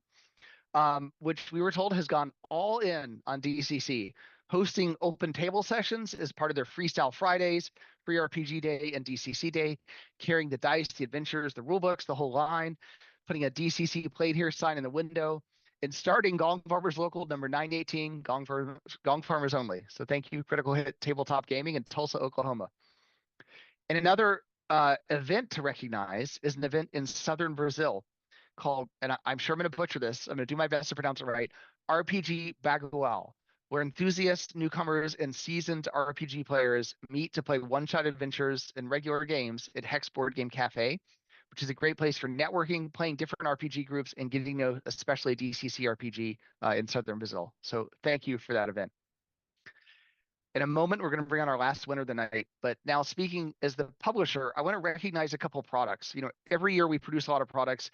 which we were told has gone all in on DCC, hosting open table sessions as part of their Freestyle Fridays, Free RPG Day, and DCC Day, carrying the dice, the adventures, the rulebooks, the whole line, putting a DCC Played Here sign in the window, and starting Gong Farmers Local number 918, Gong Farmers Only. So thank you, Critical Hit Tabletop Gaming in Tulsa, Oklahoma. And another event to recognize is an event in southern Brazil called, and I'm sure I'm going to butcher this, I'm going to do my best to pronounce it right, RPG Bagual, where enthusiasts, newcomers, and seasoned RPG players meet to play one-shot adventures and regular games at Hex Board Game Cafe, which is a great place for networking, playing different RPG groups, and getting to know especially DCC RPG in southern Brazil. So thank you for that event. In a moment, we're going to bring on our last winner of the night. But now, speaking as the publisher, I want to recognize a couple of products. You know, every year we produce a lot of products.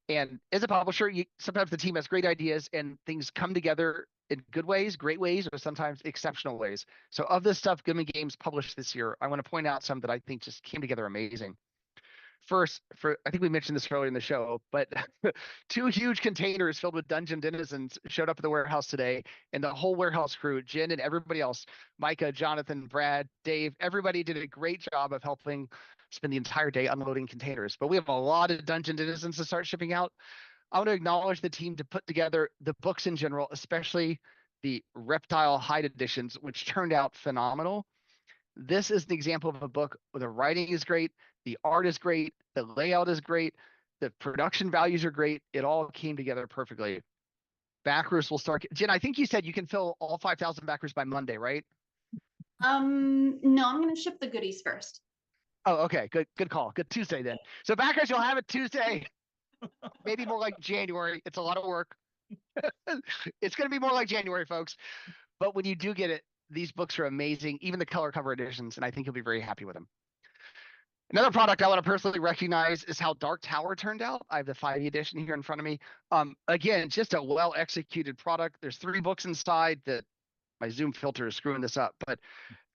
And as a publisher, sometimes the team has great ideas and things come together in good ways, great ways, or sometimes exceptional ways. So of this stuff Goodman Games published this year, I want to point out some that I think just came together amazing. First, I think we mentioned this earlier in the show, but 2 huge containers filled with dungeon denizens showed up at the warehouse today, and the whole warehouse crew, Jen and everybody else, Micah, Jonathan, Brad, Dave, everybody did a great job of helping spend the entire day unloading containers. But we have a lot of dungeon denizens to start shipping out. I want to acknowledge the team to put together the books in general, especially the Reptile Hide editions, which turned out phenomenal. This is an example of a book where the writing is great, the art is great, the layout is great, the production values are great. It all came together perfectly. Backers will start. Jen, I think you said you can fill all 5,000 backers by Monday, right? No, I'm going to ship the goodies first. Oh, okay. Good call. Good Tuesday then. So backers, you'll have it Tuesday. Maybe more like January. It's a lot of work. It's going to be more like January, folks. But when you do get it, these books are amazing, even the color cover editions, and I think you'll be very happy with them. Another product I want to personally recognize is how Dark Tower turned out. I have the 5e edition here in front of me. Again, just a well-executed product. There's 3 books inside that my Zoom filter is screwing this up, but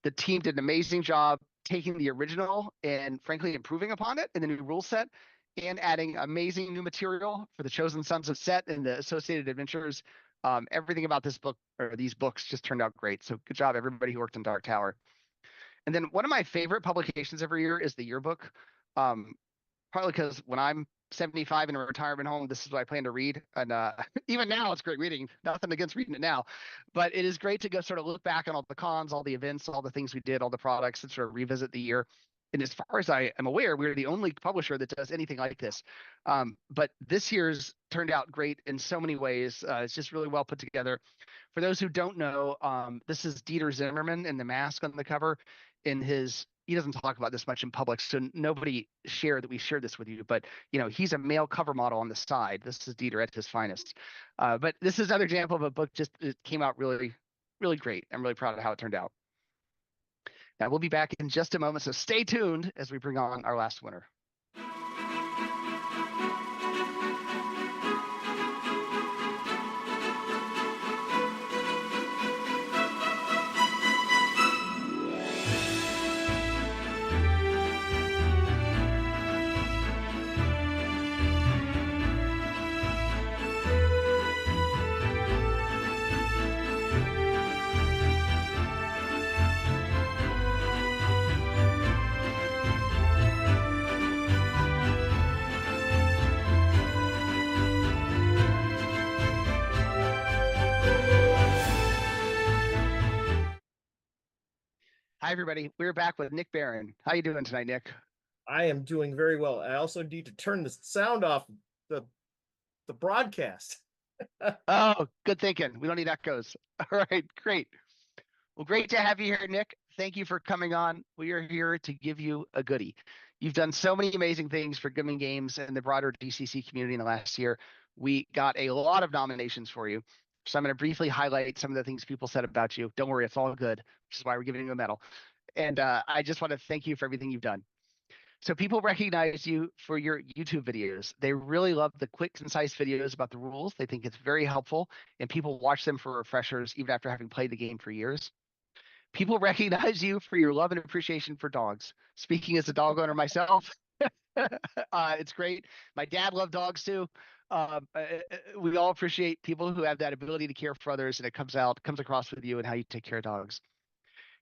the team did an amazing job taking the original and frankly improving upon it in the new rule set and adding amazing new material for the Chosen Sons of Set and the associated adventures. Everything about this book or these books just turned out great. So good job, everybody who worked on Dark Tower. And then one of my favorite publications every year is the yearbook. Partly because when I'm 75 in a retirement home, this is what I plan to read. And even now, it's great reading. Nothing against reading it now, but it is great to go sort of look back on all the cons, all the events, all the things we did, all the products, and sort of revisit the year. And as far as I am aware, we're the only publisher that does anything like this. But this year's turned out great in so many ways. It's just really well put together. For those who don't know, this is Dieter Zimmerman in the mask on the cover. He doesn't talk about this much in public, so nobody shared that we shared this with you. But he's a male cover model on the side. This is Dieter at his finest. But this is another example of a book it came out really, really great. I'm really proud of how it turned out. Now we'll be back in just a moment, so stay tuned as we bring on our last winner. Hi, everybody. We're back with Nick Baran. How you doing tonight, Nick? I am doing very well. I also need to turn the sound off the broadcast. Oh, good thinking. We don't need echoes. All right, great. Well, great to have you here, Nick. Thank you for coming on. We are here to give you a goodie. You've done so many amazing things for Goodman Games and the broader DCC community in the last year. We got a lot of nominations for you. So I'm going to briefly highlight some of the things people said about you. Don't worry, it's all good, which is why we're giving you a medal. And I just want to thank you for everything you've done. So people recognize you for your YouTube videos. They really love the quick, concise videos about the rules. They think it's very helpful, and people watch them for refreshers even after having played the game for years. People recognize you for your love and appreciation for dogs. Speaking as a dog owner myself, it's great. My dad loved dogs too. We all appreciate people who have that ability to care for others, and it comes across with you and how you take care of dogs.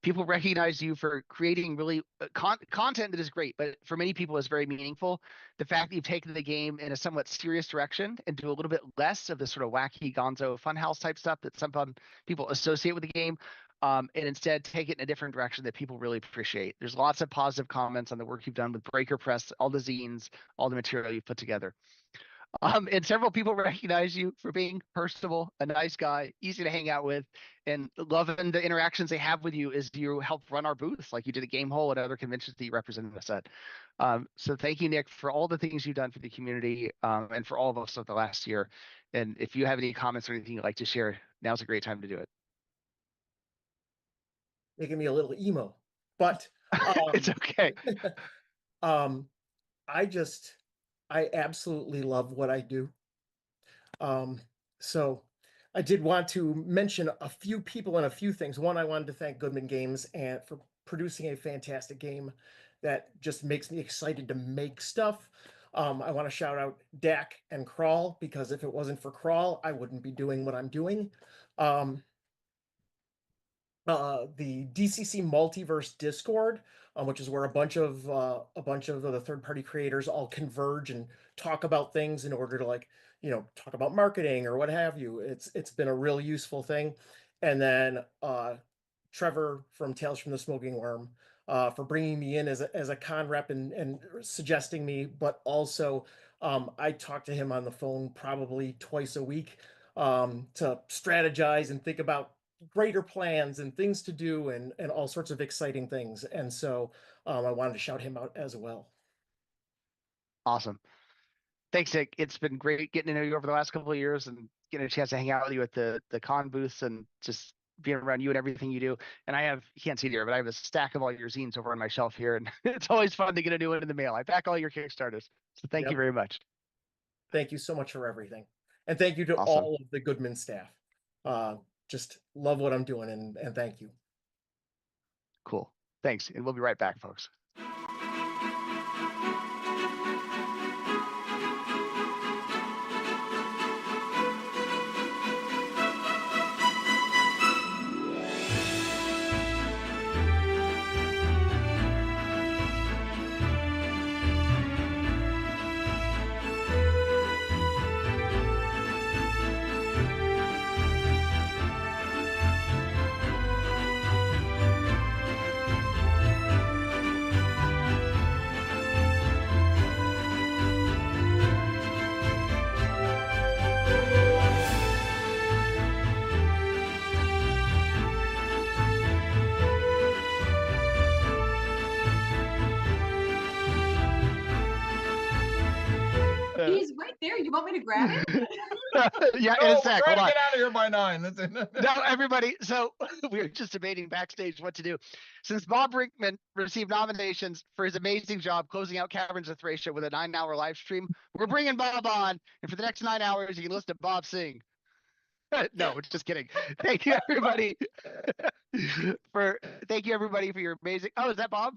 People recognize you for creating really content that is great, but for many people is very meaningful. The fact that you've taken the game in a somewhat serious direction and do a little bit less of this sort of wacky gonzo funhouse type stuff that some people associate with the game, and instead take it in a different direction that people really appreciate. There's lots of positive comments on the work you've done with Breaker Press, all the zines, all the material you've put together. And several people recognize you for being personable, a nice guy, easy to hang out with, and loving the interactions they have with you as you help run our booth, like you did at Game Hole and other conventions that you represented us at. So thank you, Nick, for all the things you've done for the community and for all of us over the last year. And if you have any comments or anything you'd like to share, now's a great time to do it. Making me a little emo, but it's okay. I absolutely love what I do. So I did want to mention a few people and a few things. One, I wanted to thank Goodman Games and for producing a fantastic game that just makes me excited to make stuff. I want to shout out Dak and Crawl, because if it wasn't for Crawl, I wouldn't be doing what I'm doing. The DCC Multiverse Discord, which is where a bunch of the third-party creators all converge and talk about things in order to talk about marketing or what have you. It's been a real useful thing. And then Trevor from Tales from the Smoking Worm for bringing me in as a con rep and suggesting me, but also I talk to him on the phone probably twice a week to strategize and think about greater plans and things to do and all sorts of exciting things. And so I wanted to shout him out as well. Awesome. Thanks, Nick. It's been great getting to know you over the last couple of years and getting a chance to hang out with you at the con booths and just being around you and everything you do. And you can't see it here, but I have a stack of all your zines over on my shelf here. And it's always fun to get a new one in the mail. I back all your Kickstarters. So thank you very much. Thank you so much for everything. And thank you to all of the Goodman staff. just love what I'm doing, and thank you. Cool. Thanks. And we'll be right back, folks. He's right there. You want me to grab him? Yeah, No, in a we're sec. trying Hold to on. get out of here by 9. That's it. No, everybody. So we were just debating backstage what to do. Since Bob Brinkman received nominations for his amazing job closing out Caverns of Thracia with a 9-hour live stream, we're bringing Bob on, and for the next 9 hours, you can listen to Bob sing. No, just kidding. Thank you, everybody. Thank you, everybody, for your amazing. Oh, is that Bob?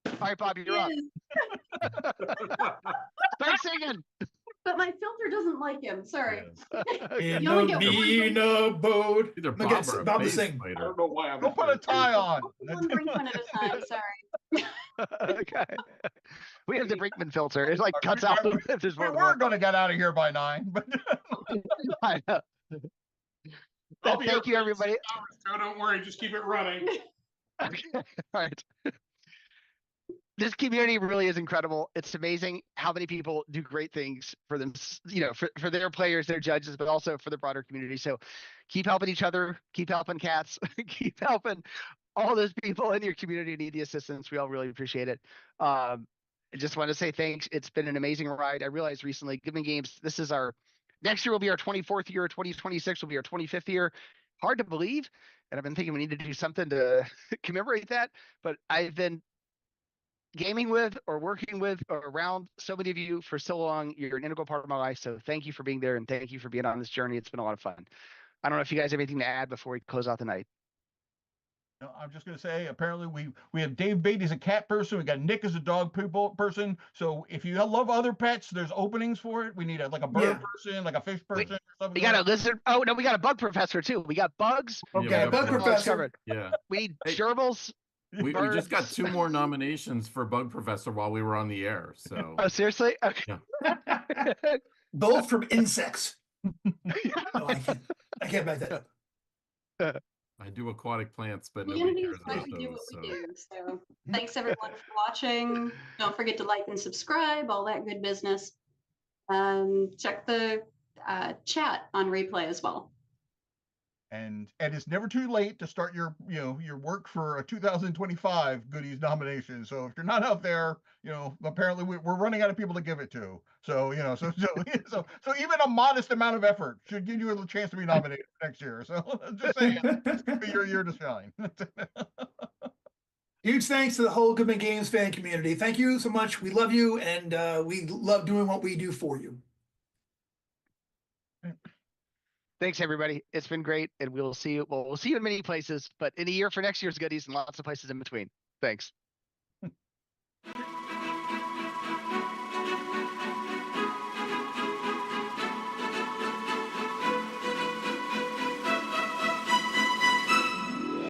All right, Bob, you're up. Start singing. But my filter doesn't like him. Sorry. In You only the get one Brinkman. Vina boat. Either I'm gonna Bob get or a Bob to bass sing. player. I don't know why I'm. Go put a tie on. One Brinkman at a time. Sorry. Okay. We have the Brinkman filter. It like cuts out if there's We more. were going to get out of here by 9, but I know. I'll be Thank here you, for everybody. 6 hours, so don't worry, just keep it running. Okay. All right. This community really is incredible. It's amazing how many people do great things for them, for their players, their judges, but also for the broader community. So keep helping each other, keep helping cats, keep helping all those people in your community who need the assistance. We all really appreciate it. I just want to say thanks. It's been an amazing ride. I realized recently, Goodman Games, next year will be our 24th year, 2026 will be our 25th year. Hard to believe. And I've been thinking we need to do something to commemorate that, but I've been gaming with or working with or around so many of you for so long. You're an integral part of my life. So thank you for being there and thank you for being on this journey. It's been a lot of fun. I don't know if you guys have anything to add before we close out the night. No, I'm just going to say, apparently we have Dave Beatty as a cat person. We got Nick as a dog person. So if you love other pets, there's openings for it. We need a bird person, like a fish person or something. We got a lizard. Oh no, we got a bug professor too. We got bugs. Okay, Yeah, we got bug bugs. professor. Covered. Yeah. We need Hey. gerbils. We just got 2 more nominations for Bug Professor while we were on the air. So Oh, seriously? Okay. Yeah. Both from insects. No, I can't back that up. I do aquatic plants, but The nobody community cares is why about we do those. what we So do. So thanks everyone for watching. Don't forget to like and subscribe, all that good business. Check the chat on replay as well. And it's never too late to start your work for a 2025 Goodies nomination. So if you're not out there, apparently we're running out of people to give it to. So so even a modest amount of effort should give you a chance to be nominated next year. So just saying, it's gonna be your year to shine. Huge thanks to the whole Goodman Games fan community. Thank you so much. We love you, and we love doing what we do for you. Thanks, everybody. It's been great, and we'll see you. Well, we'll see you in many places, but in a year for next year's goodies and lots of places in between. Thanks.